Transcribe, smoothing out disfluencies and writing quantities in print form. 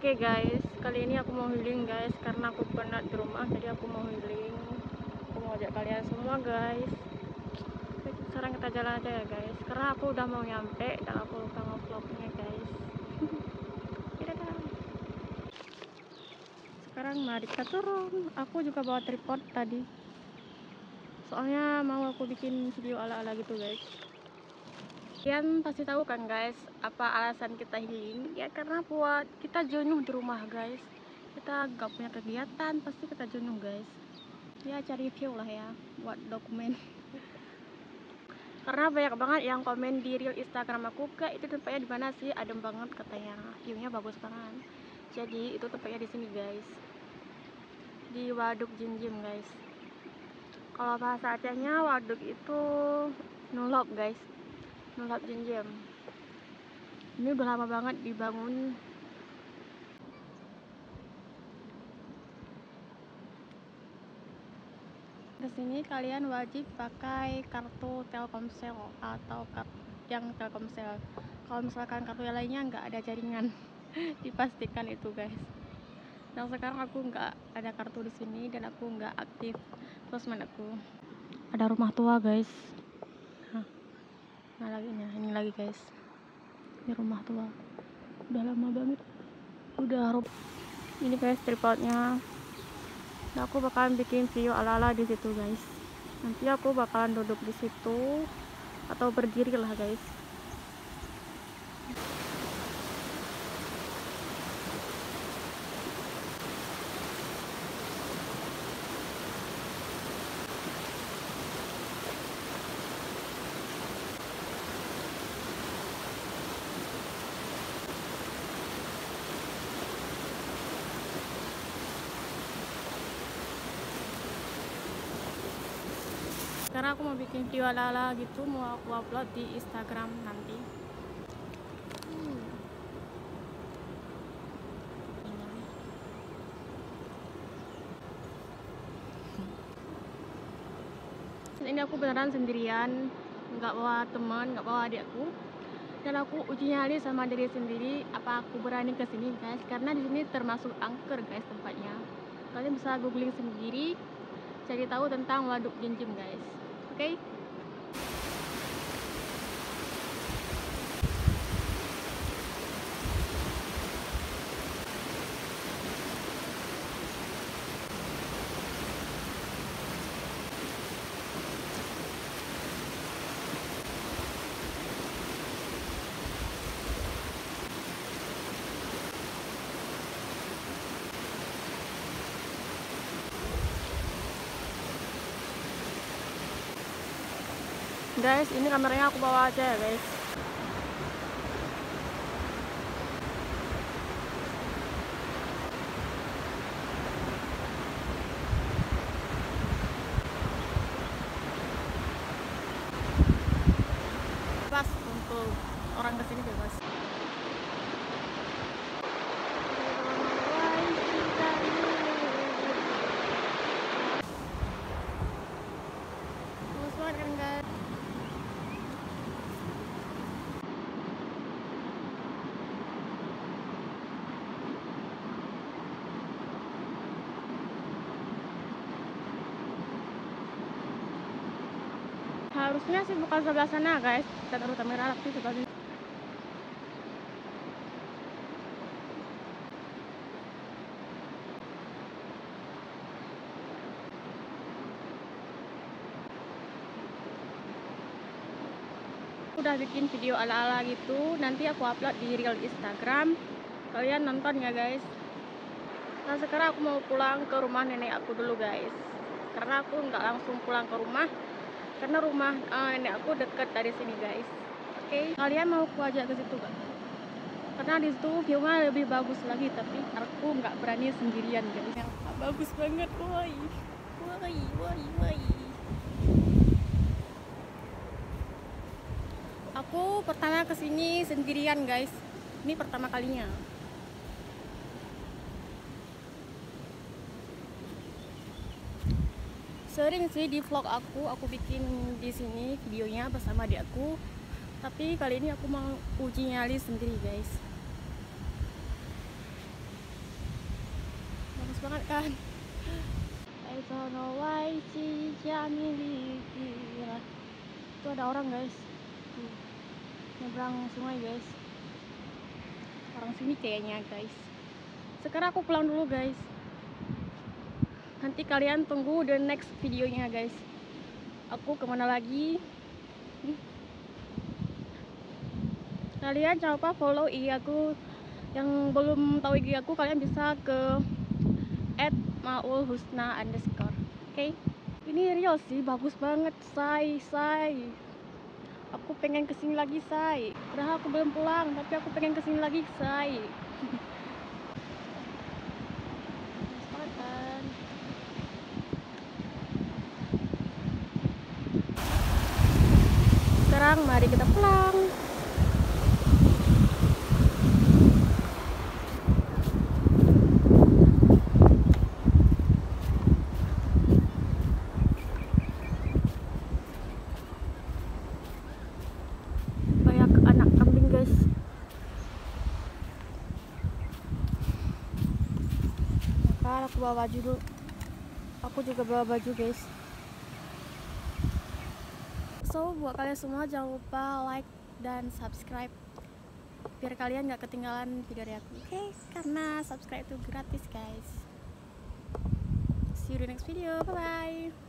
Oke guys, kali ini aku mau healing guys, karena aku penat di rumah, jadi aku mau healing. Aku mau ajak kalian semua guys. Sekarang kita jalan aja ya guys, karena aku udah mau nyampe dan aku lupa ngevlognya guys. Dadah. Sekarang mari kita turun. Aku juga bawa tripod tadi, soalnya mau aku bikin video ala-ala gitu guys. Kalian pasti tahu kan guys, apa alasan kita healing? Ya karena buat kita jenuh di rumah guys. Kita gak punya kegiatan, pasti kita jenuh guys. Ya cari view lah ya, buat dokumen. Karena banyak banget yang komen di reel Instagram aku, Kak itu tempatnya di mana sih? Adem banget katanya, viewnya bagus banget. Jadi itu tempatnya di sini guys, di Waduk Jinjim guys. Kalau bahasa Acehnya waduk itu nulop guys, nulop Jinjim. Ini udah lama banget dibangun. Kesini kalian wajib pakai kartu Telkomsel atau kartu yang Telkomsel. Kalau misalkan kartu yang lainnya nggak ada jaringan, dipastikan itu guys. Dan sekarang aku nggak ada kartu di sini dan aku nggak aktif sosmed aku. Ada rumah tua guys. Nah lagi ini lagi guys. Ini rumah tua. Udah lama banget. Ini guys tripodnya. Nah, aku bakalan bikin video ala-ala di situ guys. Nanti aku bakalan duduk di situ atau berdiri lah guys. Sekarang aku mau bikin video ala-ala gitu, mau aku upload di Instagram nanti. Ini aku beneran sendirian, nggak bawa teman, nggak bawa adikku. Dan aku uji nyali sama diri sendiri, apa aku berani ke sini guys? Karena di sini termasuk angker guys tempatnya. Kalian bisa googling sendiri, cari tahu tentang Waduk Jinjim guys. Oke? Guys, ini kameranya aku bawa aja ya guys. Pas untuk orang kesini bebas. Bagus banget kan guys. Harusnya sih bukan sebelah sana guys, kita taruh kamera tapi sebelah sini. Udah bikin video ala-ala gitu, nanti aku upload di reel Instagram. Kalian nonton ya guys. Nah sekarang aku mau pulang ke rumah nenek aku dulu guys, karena aku nggak langsung pulang ke rumah, karena rumah nenek aku deket dari sini guys. Oke, kalian mau aku ajak ke situ gak? Karena di situ viewnya lebih bagus lagi, tapi aku nggak berani sendirian guys. Yang bagus banget, woi, woi, woi, woi. Aku pertama kesini sendirian guys, ini pertama kalinya. Sering sih di vlog aku bikin di sini videonya bersama adikku. Tapi kali ini aku mau uji nyali sendiri guys. banget kan. I don't know why she Jamili. Itu ada orang guys, tuh nyebrang sungai guys, orang sini kayaknya guys. Sekarang aku pulang dulu guys, nanti kalian tunggu the next videonya guys. Aku kemana lagi? Kalian jangan lupa follow IG aku. Yang belum tahu IG aku, kalian bisa ke @maulhusna_. Oke? Ini real sih, bagus banget say. Aku pengen kesini lagi say. Padahal aku belum pulang, tapi aku pengen kesini lagi say. Sekarang mari kita pulang. Banyak anak kambing guys. Sekarang aku bawa baju dulu. Aku juga bawa baju guys. So buat kalian semua jangan lupa like dan subscribe biar kalian gak ketinggalan video dari aku, oke? Karena subscribe itu gratis guys. See you in the next video, bye bye.